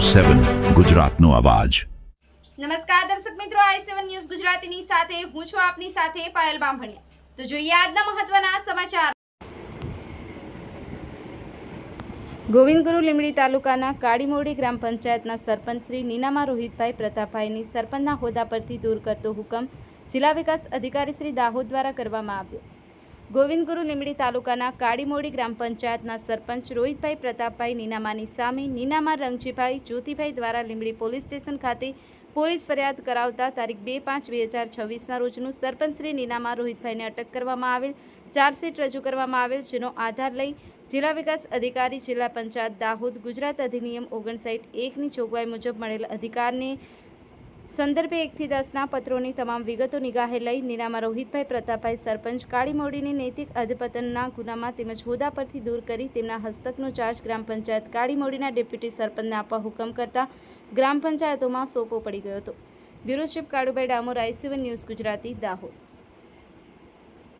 7 ગુજરાતનો અવાજ। નમસ્કાર દર્શક મિત્રો, i7 ન્યૂઝ ગુજરાતીની સાથે હું છું આપની સાથે પાયલ બામભણિયા। તો જોઈએ આજના મહત્વના સમાચાર। ગોવિંદગુરુ લીંબડી તાલુકાના કાળીમોડી ગ્રામ પંચાયતના સરપંચ શ્રી નીનામા રોહિતભાઈ પ્રતાપભાઈની સરપંચના હોદ્દા પરથી દૂર કરતો હુકમ જિલ્લા વિકાસ અધિકારી શ્રી દાહોદ દ્વારા કરવામાં આવ્યો। ગોવિંદગુરુ લીંબડી તાલુકાના કાળીમોડી ગ્રામ પંચાયતના સરપંચ રોહિતભાઈ પ્રતાપભાઈ નીનામાની સામે નીનામા રંગજીભાઈ જ્યોતિભાઈ દ્વારા લીંબડી પોલીસ સ્ટેશન ખાતે પોલીસ ફરિયાદ કરાવતા તારીખ 2/5/2026ના રોજનું સરપંચ શ્રી નીનામા રોહિતભાઈને અટક કરવામાં આવેલ, ચાર્જશીટ રજૂ કરવામાં આવેલ, જેનો આધાર લઈ જિલ્લા વિકાસ અધિકારી જિલ્લા પંચાયત દાહોદ ગુજરાત અધિનિયમ 59(1)ની જોગવાઈ મુજબ મળેલ અધિકારને સંદર્ભે 1 થી 10ના પત્રોની તમામ વિગતો નિગાહે લઈ નીનામા રોહિતભાઈ પ્રતાપભાઈ સરપંચ કાળીમોડીની નૈતિક અધપતનના ગુનામાં તેમજ હોદ્દા પરથી દૂર કરી તેમના હસ્તકનો ચાર્જ ગ્રામ પંચાયત કાળીમોડીના ડેપ્યુટી સરપંચને આપવા હુકમ કરતા ગ્રામ પંચાયતોમાં સોંપો પડી ગયો હતો। Bureau chief Kalubhai Damor, i7 news Gujarati, Dahod.